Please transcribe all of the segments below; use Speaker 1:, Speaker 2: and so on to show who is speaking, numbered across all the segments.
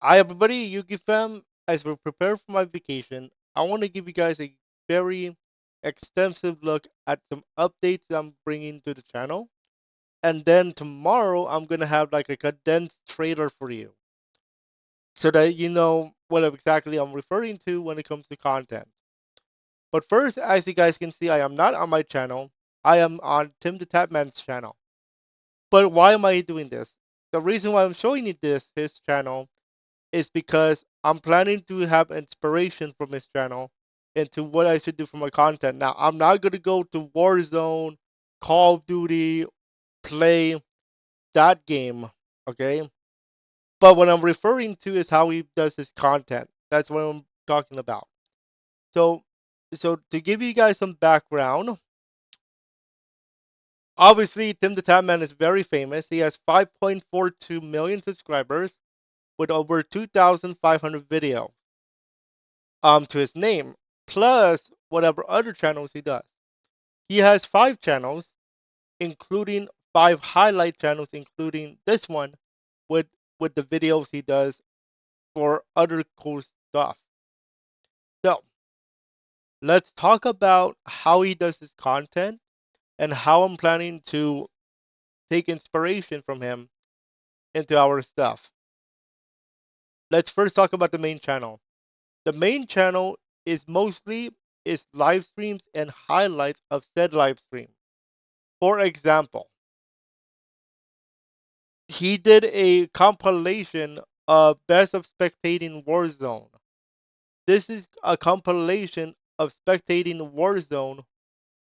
Speaker 1: Hi everybody, Yuki fam. As we prepare for my vacation, I want to give you guys a very extensive look at some updates I'm bringing to the channel. And then tomorrow, I'm going to have like a condensed trailer for you so that you know what exactly I'm referring to when it comes to content. But first, as you guys can see, I am not on my channel. I am on Tim the Tapman's channel. But why am I doing this? The reason why I'm showing you his channel, is because I'm planning to have inspiration from his channel into what I should do for my content. Now, I'm not going to go to Warzone, Call of Duty, play that game, okay? But what I'm referring to is how he does his content. That's what I'm talking about. So, so to give you guys some background, obviously Tim the Tapman is very famous. He has 5.42 million subscribers with over 2,500 videos to his name, plus whatever other channels he does. He has 5 channels, including 5 highlight channels, including this one with the videos he does for other cool stuff. So let's talk about how he does his content and how I'm planning to take inspiration from him into our stuff. Let's first talk about the main channel. The main channel is live streams and highlights of said live stream. For example, he did a compilation of Best of Spectating Warzone. This is a compilation of Spectating Warzone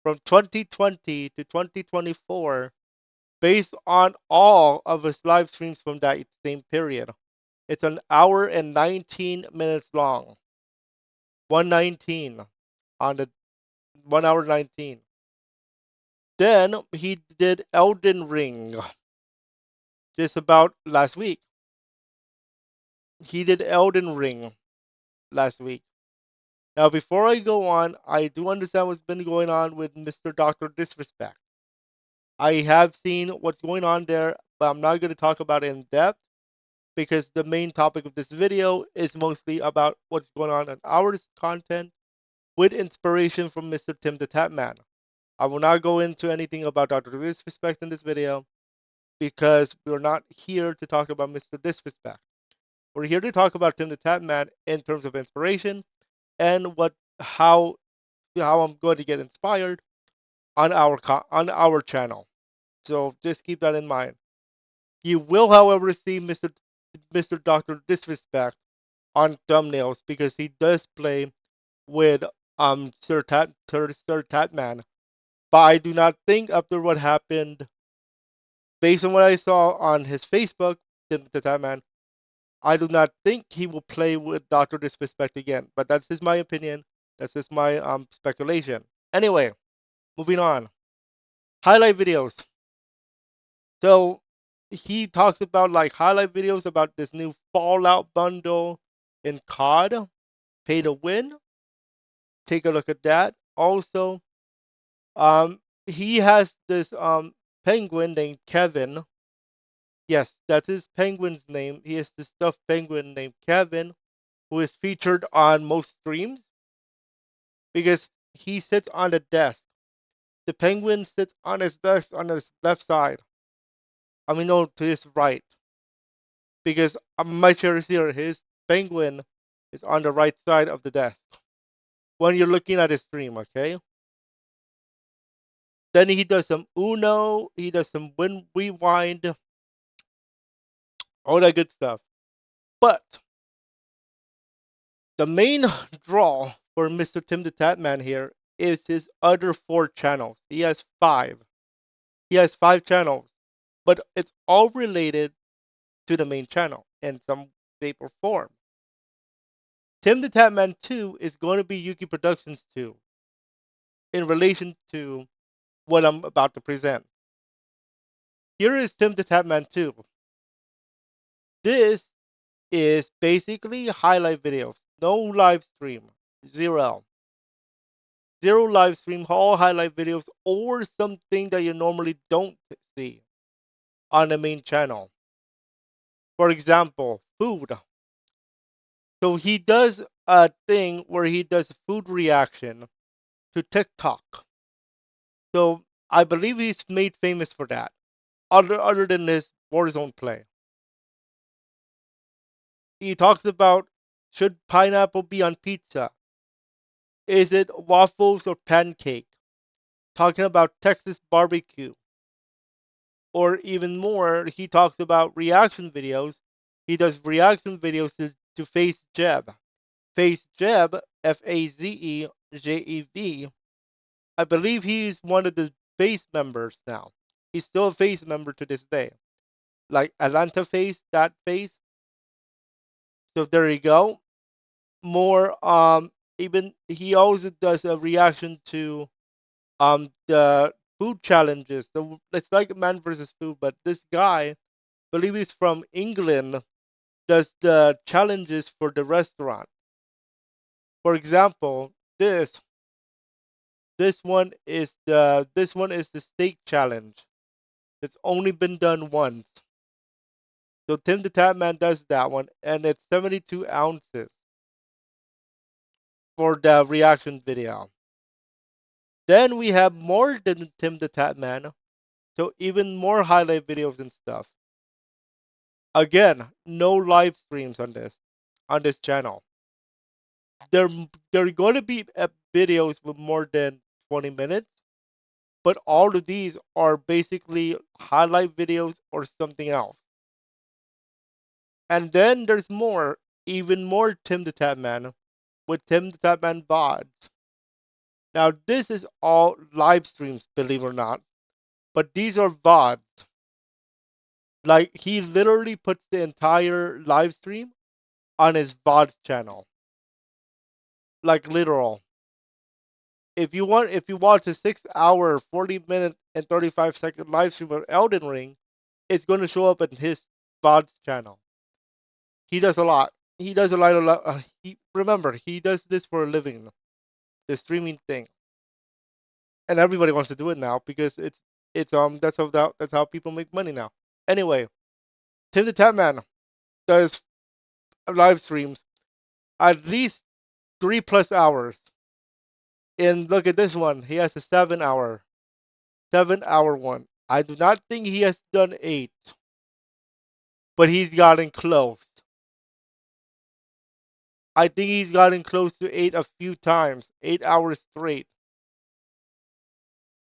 Speaker 1: from 2020 to 2024 based on all of his live streams from that same period. It's an hour and 19 minutes long. 119 on the 1 hour 19. Then he did Elden Ring just about last week. He did Elden Ring last week. Now, before I go on, I do understand what's been going on with Mr. Dr. Disrespect. I have seen what's going on there, but I'm not going to talk about it in depth because the main topic of this video is mostly about what's going on in our content with inspiration from Mr. Tim the Tapman. I will not go into anything about Dr. Disrespect in this video because we're not here to talk about Mr. Disrespect. We're here to talk about Tim the Tapman in terms of inspiration and what how I'm going to get inspired on on our channel. So just keep that in mind. You will, however, see Mr. Doctor Disrespect on thumbnails because he does play with Sir Tatman. But I do not think after what happened, based on what I saw on his Facebook, the Tatman, I do not think he will play with Doctor Disrespect again. But that's just my opinion. That's just my speculation. Anyway, moving on. Highlight videos. So he talks about like highlight videos about this new Fallout bundle in COD, pay to win. Take a look at that. Also, he has this penguin named Kevin. Yes, that's his penguin's name. He has this stuffed penguin named Kevin, who is featured on most streams because he sits on the desk. The penguin sits on his desk on his left side. I mean, no, to his right. Because my chair is here. His penguin is on the right side of the desk when you're looking at his stream, okay? Then he does some Uno, he does some Win Rewind, all that good stuff. But the main draw for Mr. Tim the Tatman here is his other 4 channels. He has 5. He has 5 channels, but it's all related to the main channel in some shape or form. Tim the Tatman 2 is going to be Yuki Productions 2 in relation to what I'm about to present. Here is Tim the Tapman 2. This is basically highlight videos. No live stream. Zero. Zero live stream, all highlight videos, or something that you normally don't see on the main channel. For example, food. So he does a thing where he does food reaction to TikTok. So I believe he's made famous for that. Other than his Warzone play, he talks about should pineapple be on pizza? Is it waffles or pancake? Talking about Texas barbecue, or even more, he talks about reaction videos. He does reaction videos to Face Jeb. Face Jeb, FAZEJEV. I believe he's one of the Face members now. He's still a Face member to this day. Like Atlanta Face, that Face. So there you go. More even he also does a reaction to the food challenges. So it's like man versus food, but this guy, I believe he's from England, does the challenges for the restaurant. For example, this one is the steak challenge. It's only been done once. So Tim the Tatman does that one, and it's 72 ounces for the reaction video. Then we have more than Tim the Tatman, so even more highlight videos and stuff. Again, no live streams on this channel. There there are going to be videos with more than 20 minutes, but all of these are basically highlight videos or something else. And then there's more, even more Tim the Tatman with Tim the Tatman VODs. Now this is all live streams, believe it or not, but these are VODs. Like he literally puts the entire live stream on his VOD channel. Like literal. If you watch a 6 hour, 40 minute and 35-second live stream of Elden Ring, it's gonna show up in his VOD's channel. He does a lot. He does a lot. He remember he does this for a living, the streaming thing, and everybody wants to do it now because it's that's how people make money now. Anyway, Tim the Tatman does live streams at least 3+ hours. And look at this one. He has a 7 hour one. I do not think he has done 8, but he's gotten close. I think he's gotten close to 8 a few times. 8 hours straight.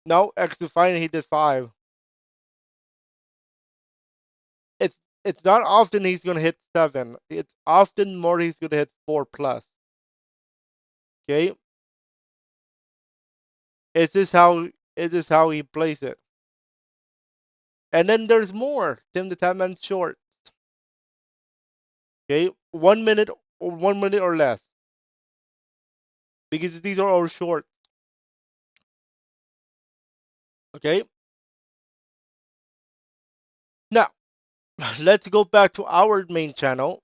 Speaker 1: No, X Defiant he did 5. It's it's not often he's gonna hit 7. It's often more he's gonna hit 4+. Okay, is this how he plays it? And then there's more. Tim the Tatman short. Okay, 1 minute or 1 minute or less because these are all short. Okay, now let's go back to our main channel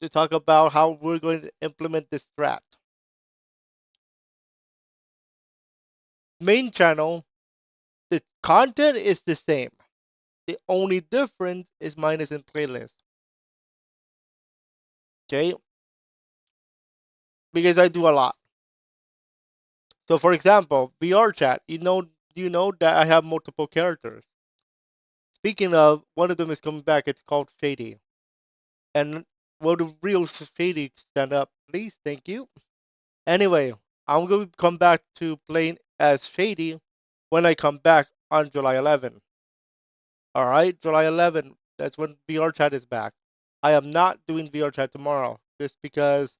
Speaker 1: to talk about how we're going to implement this strat. Main channel, the content is the same. The only difference is minus in playlist. Okay, because I do a lot. So for example, VR chat, you know that I have multiple characters. Speaking of, one of them is coming back. It's called Shady. And will the real Shady stand up, please? Thank you. Anyway, I'm going to come back to playing as Shady when I come back on July 11th. All right, July 11th. That's when VR chat is back. I am not doing VR chat tomorrow just because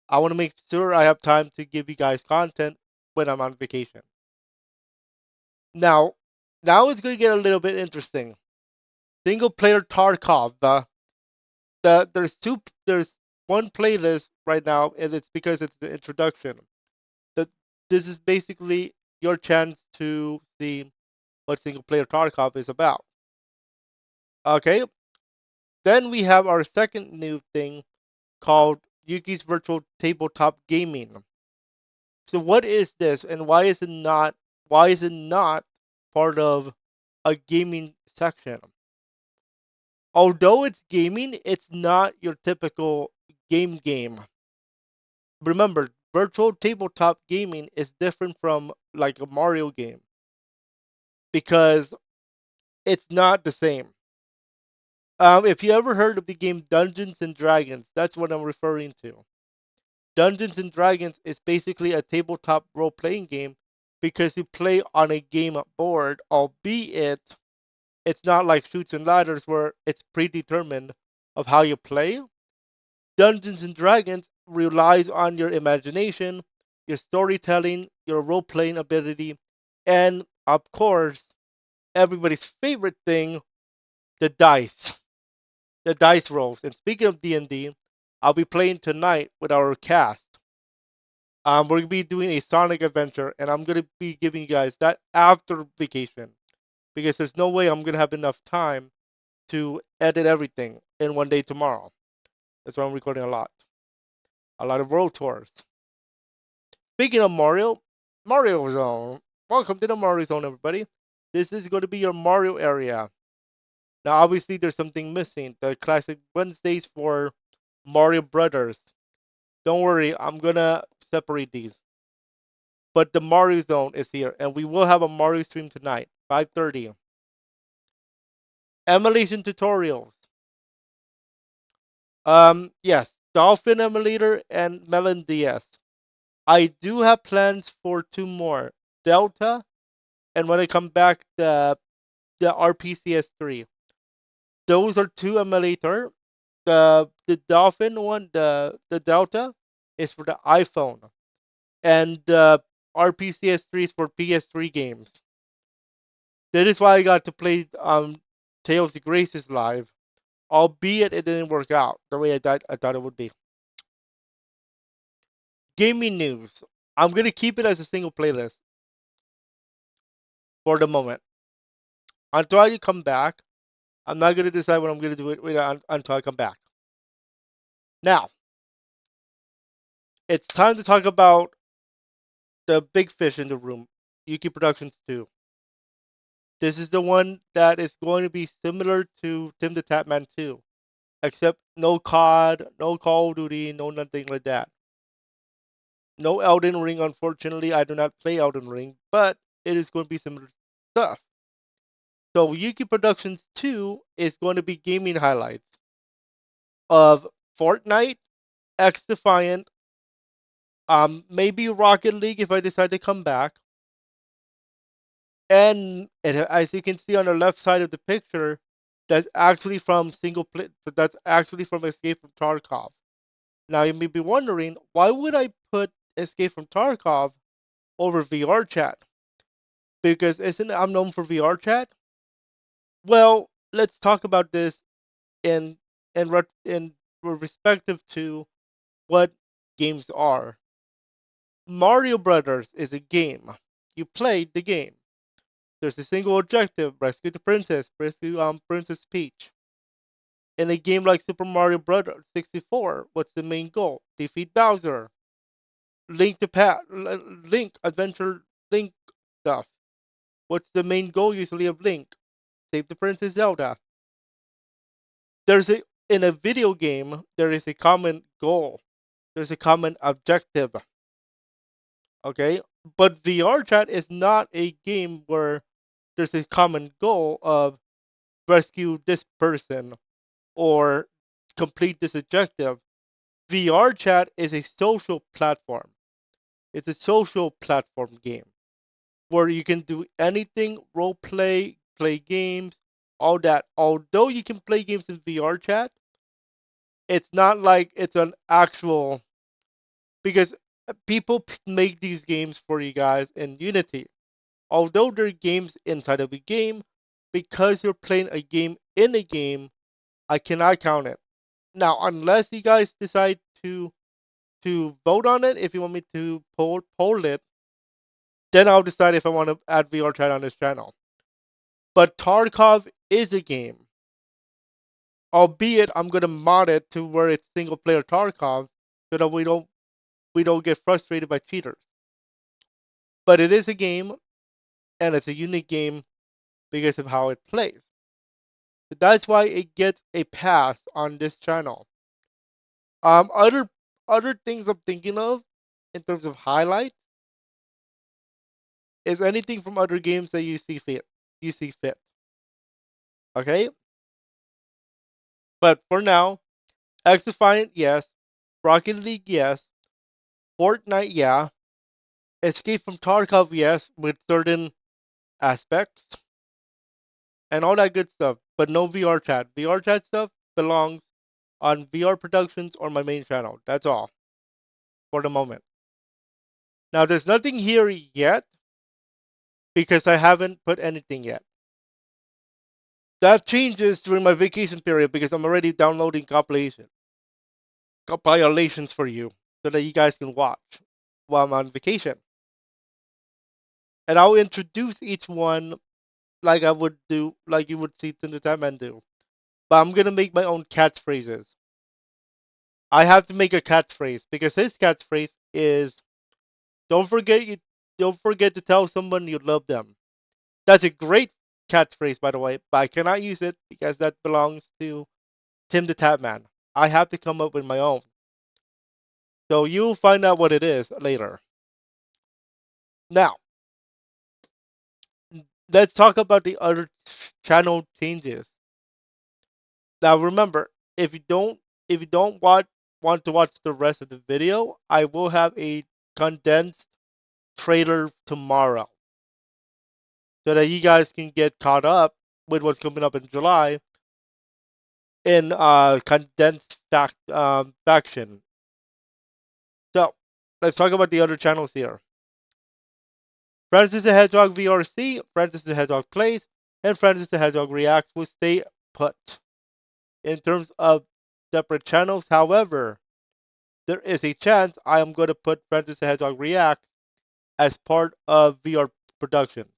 Speaker 1: I want to make sure I have time to give you guys content when I'm on vacation. Now, now it's going to get a little bit interesting. Single player Tarkov. There's one playlist right now, and it's because it's the introduction. That this is basically your chance to see what single player Tarkov is about. Okay, then we have our second new thing called Yuki's Virtual Tabletop Gaming. So what is this, and why is it not part of a gaming section? Although it's gaming, it's not your typical game. Remember, virtual tabletop gaming is different from like a Mario game because it's not the same. If you ever heard of the game Dungeons and Dragons, that's what I'm referring to. Dungeons and Dragons is basically a tabletop role playing game because you play on a game board, albeit it's not like Shoots and Ladders where it's predetermined of how you play. Dungeons and Dragons relies on your imagination, your storytelling, your role playing ability, and of course, everybody's favorite thing, the dice. The dice rolls. And speaking of D&D, I'll be playing tonight with our cast. We're gonna be doing a Sonic adventure, and I'm gonna be giving you guys that after vacation because there's no way I'm gonna have enough time to edit everything in one day tomorrow. That's why I'm recording a lot of world tours. Speaking of Mario, Mario Zone. Welcome to the Mario Zone, everybody. This is going to be your Mario area. Now, obviously, there's something missing. The classic Wednesdays for Mario Brothers. Don't worry, I'm gonna separate these. But the Mario Zone is here, and we will have a Mario stream tonight, 5:30. Emulation tutorials. Yes, Dolphin Emulator and Melon DS. I do have plans for two more, Delta, and when I come back, the RPCS3. Those are two emulator. The Dolphin one, the Delta, is for the iPhone, and the RPCS3 is for PS3 games. That is why I got to play Tales of Graces live, albeit it didn't work out the way I thought it would be. Gaming news. I'm gonna keep it as a single playlist for the moment until I come back. I'm not gonna decide what I'm gonna do it until I come back. Now it's time to talk about the big fish in the room, Yuki Productions 2. This is the one that is going to be similar to Tim the Tatman 2, except no COD, no Call of Duty, no nothing like that. No Elden Ring, unfortunately. I do not play Elden Ring, but it is going to be similar stuff. So Yuki Productions 2 is going to be gaming highlights of Fortnite, X Defiant, maybe Rocket League if I decide to come back, and as you can see on the left side of the picture, that's actually from That's actually from Escape from Tarkov. Now you may be wondering, why would I put Escape from Tarkov over VR chat? Because isn't I'm known for VR chat? Well, let's talk about this in in respective to what games are. Mario Brothers is a game. You played the game. There's a single objective: rescue the princess, rescue Princess Peach. In a game like Super Mario Bros. 64, what's the main goal? Defeat Bowser. Link adventure Link stuff. What's the main goal usually of Link? Save the Princess Zelda. There's a In a video game there is a common goal. There's a common objective. Okay? But VR chat is not a game where there's a common goal of rescue this person or complete this objective. VR chat is a social platform. It's a social platform game where you can do anything, role play, play games, all that. Although you can play games in VR chat, it's not like it's an actual because people make these games for you guys in Unity. Although they're games inside of a game, because you're playing a game in a game, I cannot count it. Now, unless you guys decide to vote on it, if you want me to poll it, then I'll decide if I want to add VR chat on this channel. But Tarkov is a game, albeit I'm gonna mod it to where it's single player Tarkov, so that we don't get frustrated by cheaters. But it is a game, and it's a unique game because of how it plays. So that's why it gets a pass on this channel. Other things I'm thinking of in terms of highlights is anything from other games that you see fit. You see fit. Okay, but for now, X Defiant, yes. Rocket League, yes. Fortnite, yeah. Escape from Tarkov, yes, with certain aspects and all that good stuff. But no VR chat. VR chat stuff belongs on VR Productions or my main channel. That's all for the moment. Now, there's nothing here yet because I haven't put anything yet. That changes during my vacation period because I'm already downloading compilations for you so that you guys can watch while I'm on vacation. And I'll introduce each one like I would do, like you would see Tinderman do. But I'm gonna make my own catchphrases. I have to make a catchphrase because his catchphrase is "Don't forget you, don't forget to tell someone you love them." That's a great catchphrase, by the way, but I cannot use it because that belongs to Tim the Tapman. I have to come up with my own. So you'll find out what it is later. Now, let's talk about the other channel changes. Now remember, if you don't want to watch the rest of the video, I will have a condensed trailer tomorrow so that you guys can get caught up with what's coming up in July in condensed faction. So let's talk about the other channels here. Francis the Hedgehog VRC, Francis the Hedgehog Plays, and Francis the Hedgehog Reacts will stay put in terms of separate channels. However, there is a chance I am going to put Francis the Hedgehog Reacts as part of VR Productions.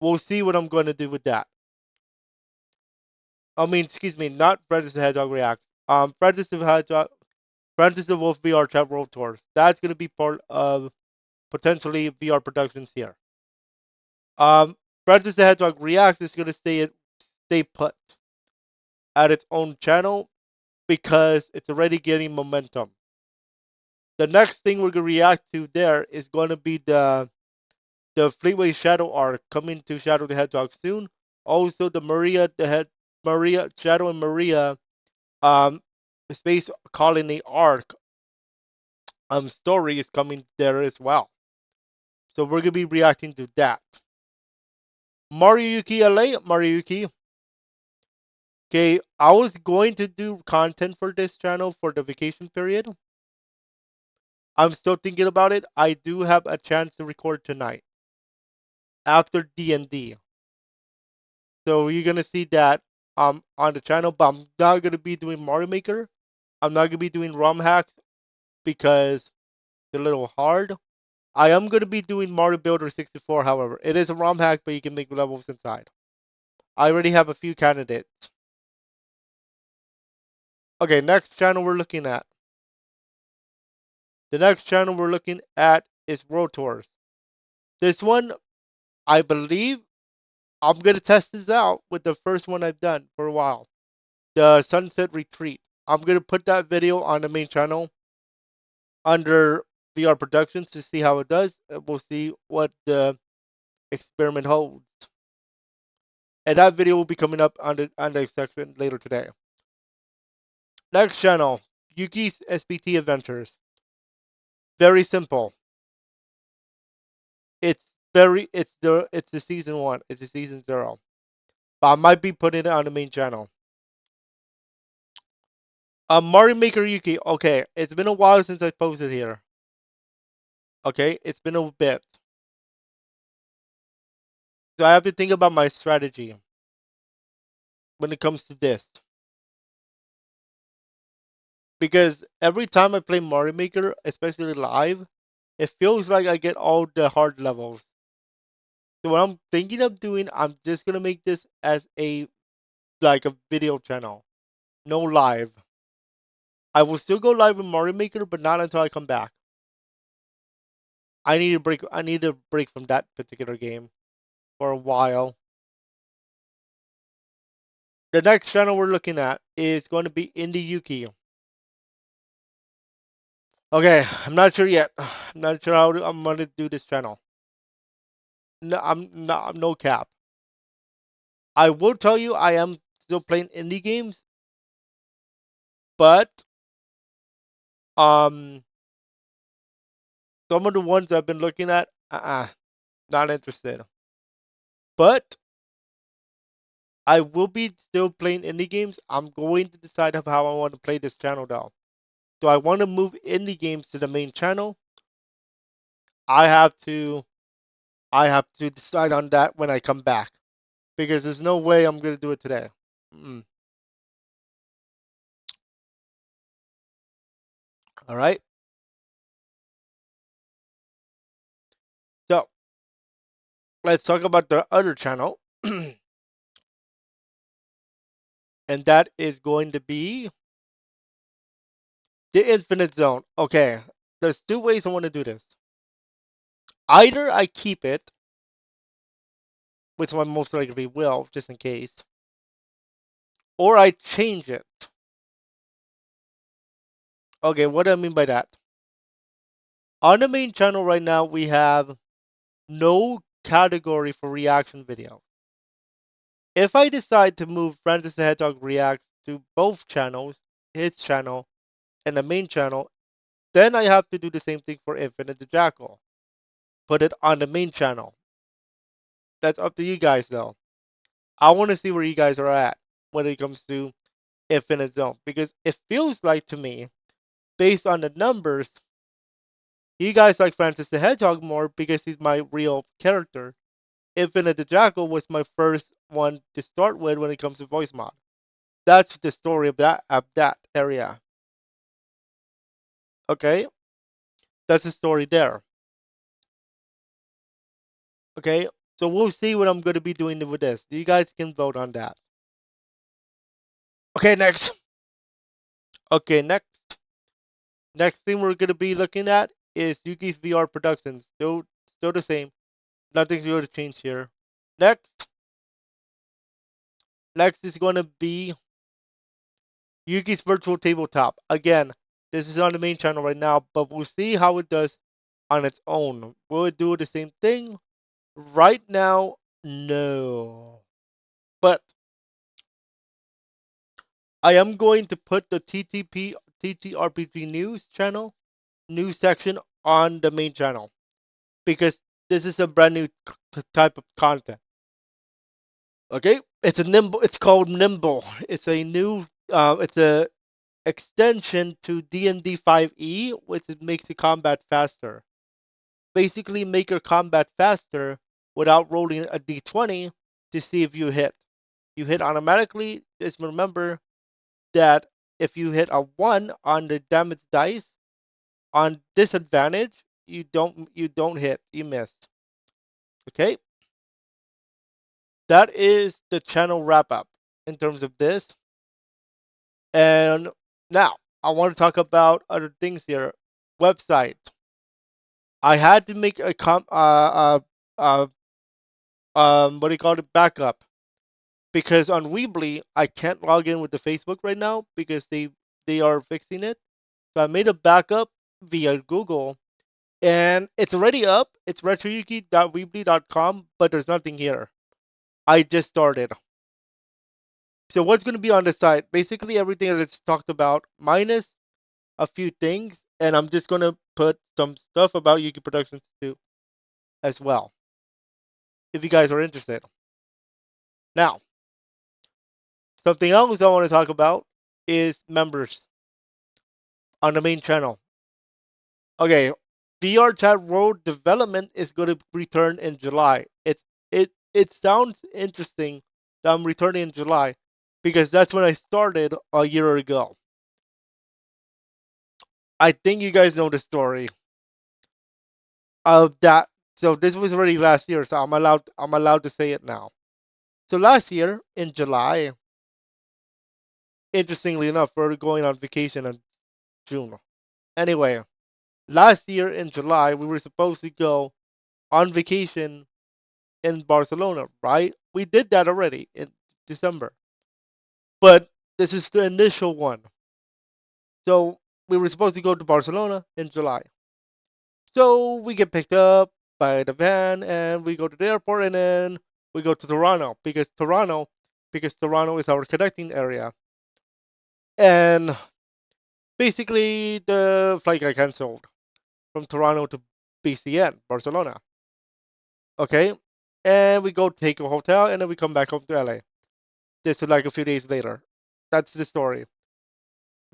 Speaker 1: We'll see what I'm going to do with that. I mean, excuse me, not Francis the Hedgehog Reacts. Francis the Wolf VR Chat World Tours. That's going to be part of potentially VR Productions here. Um, Francis the Hedgehog Reacts is going to stay put at its own channel because it's already getting momentum. The next thing we're going to react to there is going to be the Fleetway Shadow arc coming to Shadow the Hedgehog soon. Also, the Maria Shadow and Maria um Space Colony arc story is coming there as well. So we're gonna be reacting to that. Mario Yuki LA, Mario Yuki. Okay, I was going to do content for this channel for the vacation period. I'm still thinking about it. I do have a chance to record tonight after D&D. So you're gonna see that on the channel, but I'm not gonna be doing Mario Maker. I'm not gonna be doing ROM hacks because it's a little hard. I am gonna be doing Mario Builder 64, however. It is a ROM hack, but you can make levels inside. I already have a few candidates. Okay, next channel we're looking at. The next channel we're looking at is World Tours. This one, I believe, I'm gonna test this out with the first one I've done for a while. The Sunset Retreat. I'm gonna put that video on the main channel under VR Productions to see how it does. We'll see what the experiment holds. And that video will be coming up on the section later today. Next channel, Yuki's SPT Adventures. Very simple. It's it's the season 1. It's the season 0. But I might be putting it on the main channel. Mario Maker Yuki. Okay, it's been a while since I posted here. Okay, it's been a bit. So I have to think about my strategy when it comes to this. Because every time I play Mario Maker, especially live, it feels like I get all the hard levels. So what I'm thinking of doing, I'm just gonna make this as a video channel. No live. I will still go live with Mario Maker, but not until I come back. I need a break from that particular game for a while. The next channel we're looking at is going to be Indie Yuki. Okay, I'm not sure yet. I'm not sure how I'm gonna do this channel. No, I'm no cap. I will tell you, I am still playing indie games, but um, some of the ones I've been looking at, not interested. But I will be still playing indie games. I'm going to decide of how I want to play this channel though. Do I want to move indie games to the main channel? I have to I have to decide on that when I come back because there's no way I'm gonna do it today. Mm. All right. So let's talk about the other channel, and that is going to be the Infinite Zone. Okay, there's two ways I want to do this. Either I keep it, which I most likely will, just in case, or I change it. Okay, what do I mean by that? On the main channel right now, we have no category for reaction video. If I decide to move Francis the Hedgehog Reacts to both channels, his channel and the main channel, then I have to do the same thing for Infinite the Jackal. Put it on the main channel. That's up to you guys though. I want to see where you guys are at when it comes to Infinite Zone because it feels like to me, based on the numbers, you guys like Francis the Hedgehog more because he's my real character. Infinite the Jackal was my first one to start with when it comes to voice mod. That's the story of that area. Okay, that's the story there. Okay, so we'll see what I'm going to be doing with this. You guys can vote on that. Okay, next. Okay, next thing we're going to be looking at is Yuki's VR Productions. Still the same. Nothing's going to change here. Next, next is going to be Yuki's Virtual Tabletop. Again, this is on the main channel right now, but we'll see how it does on its own. Will it do the same thing? Right now, no. But I am going to put the TTRPG news channel, news section on the main channel because this is a brand new type of content. Okay, it's a nimble. It's called Nimble. It's a new. It's a extension to D&D 5e, which makes the combat faster. Basically, make your combat faster without rolling a d20 to see if you hit. You hit automatically. Just remember that if you hit a 1 on the damage dice on disadvantage, you don't hit. You miss. Okay? That is the channel wrap up in terms of this. And now I want to talk about other things here. Website. I had to make a what do you call it, backup because on Weebly I can't log in with the Facebook right now because they are fixing it. So I made a backup via Google and it's already up. It's retroyuki.weebly.com, but there's nothing here. I just started. So what's going to be on the site? Basically everything that it's talked about, minus a few things, and I'm just going to put some stuff about Yuki Productions too, as well, if you guys are interested. Now, something else I want to talk about is members on the main channel. Okay, VR Chat World Development is going to return in July. It sounds interesting that I'm returning in July because that's when I started a year ago. I think you guys know the story of that. So this was already last year, so I'm allowed to say it now. So last year in July, interestingly enough, we're going on vacation in June. Anyway, last year in July, we were supposed to go on vacation in Barcelona, right? We did that already in December. But this is the initial one. So we were supposed to go to Barcelona in July. So we get picked up by the van and we go to the airport and then we go to Toronto is our connecting area. And basically the flight got cancelled from Toronto to BCN, Barcelona. Okay? And we go take a hotel and then we come back home to LA. This is like a few days later. That's the story.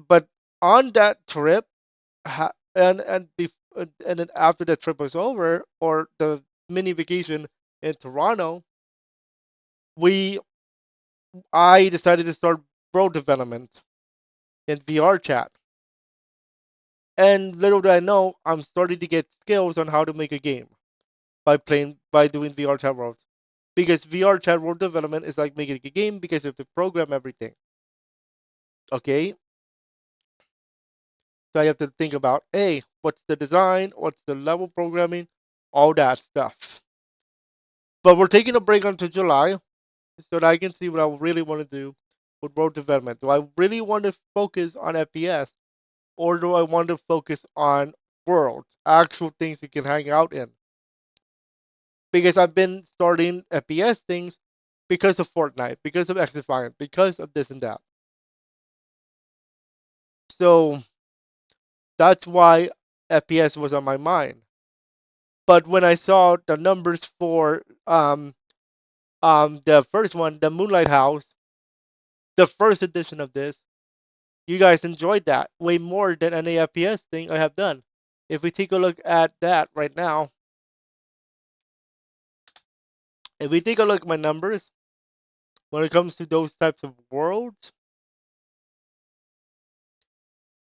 Speaker 1: But on that trip, and then after the trip was over, or the mini vacation in Toronto, we I decided to start bro development in VR chat. And little did I know, I'm starting to get skills on how to make a game by doing VR chat worlds. Because VR chat world development is like making a game because you have to program everything. Okay, so I have to think about, hey, what's the design, what's the level programming, all that stuff. But we're taking a break until July so that I can see what I really want to do with world development. Do I really want to focus on FPS or do I want to focus on worlds, actual things you can hang out in? Because I've been starting FPS things because of Fortnite, because of Xdefiant, because of this and that. So that's why FPS was on my mind. But when I saw the numbers for the first one, the Moonlight House, the first edition of this, you guys enjoyed that way more than any FPS thing I have done. If we take a look at that right now, if we take a look at my numbers when it comes to those types of worlds,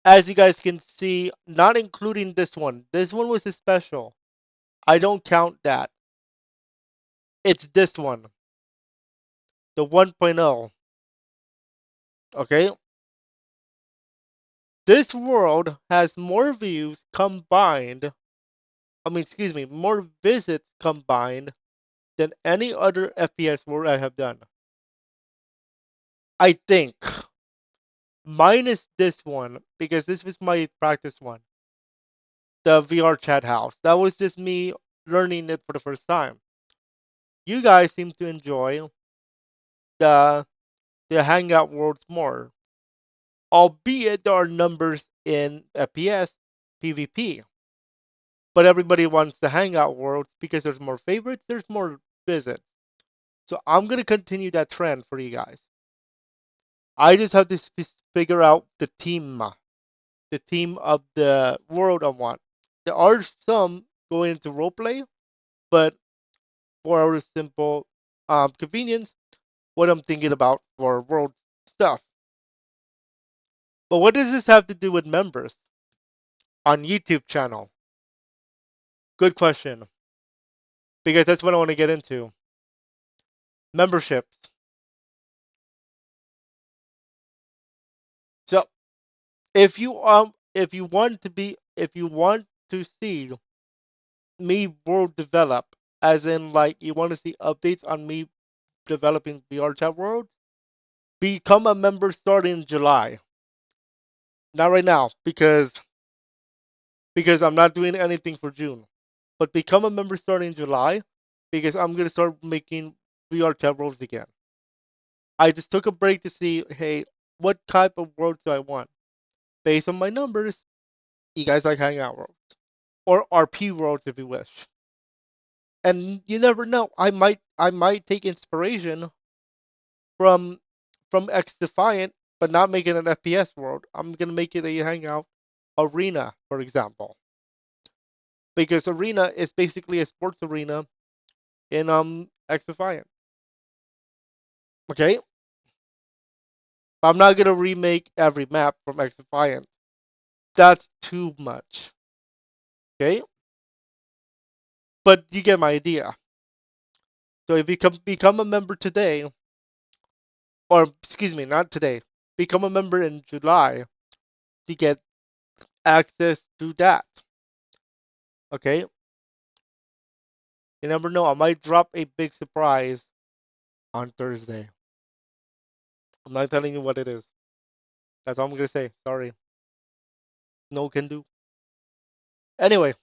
Speaker 1: as you guys can see, not including this one was a special. I don't count that. It's this one, the 1.0. Okay? This world has more views combined, excuse me, more visits combined than any other FPS world I have done. I think. Minus this one, because this was my practice one, the VR chat house. That was just me learning it for the first time. You guys seem to enjoy the hangout worlds more, albeit there are numbers in FPS, PvP. But everybody wants the hangout worlds because there's more favorites, there's more visits. So I'm gonna continue that trend for you guys. I just have to figure out the theme of the world I want. There are some going into roleplay, but for our simple convenience, what I'm thinking about for world stuff. But what does this have to do with members on YouTube channel? Good question, because that's what I want to get into. Memberships. So if you want to see me world develop, as in like you want to see updates on me developing VR chat world, become a member starting in July. Not right now, because I'm not doing anything for June. But become a member starting in July because I'm gonna start making VR chat worlds again. I just took a break to see, hey, what type of worlds do I want? Based on my numbers, you guys like hangout worlds. Or RP worlds if you wish. And you never know. I might take inspiration from X Defiant, but not make it an FPS world. I'm gonna make it a hangout arena, for example. Because arena is basically a sports arena in X Defiant. Okay? But I'm not gonna remake every map from X Defiant. That's too much. Okay? But you get my idea. So if you become a member today, or excuse me, not today, become a member in July to get access to that. Okay? You never know. I might drop a big surprise on Thursday. I'm not telling you what it is. That's all I'm gonna say. Sorry. No can do. Anyway,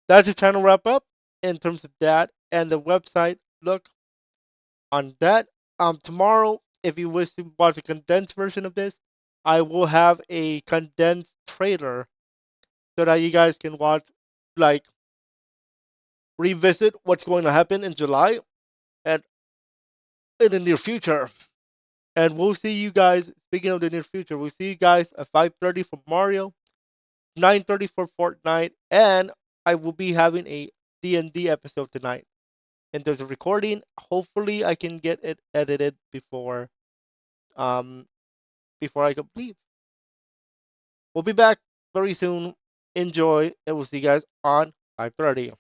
Speaker 1: that's the channel wrap up in terms of that and the website. Look on that. Tomorrow, if you wish to watch a condensed version of this, I will have a condensed trailer so that you guys can watch, like, revisit what's going to happen in July and in the near future. And we'll see you guys. Speaking of the near future, we'll see you guys at 5:30 for Mario, 9:30 for Fortnite, and I will be having a D&D episode tonight. And there's a recording. Hopefully, I can get it edited um before I leave. We'll be back very soon. Enjoy, and we'll see you guys on 5:30.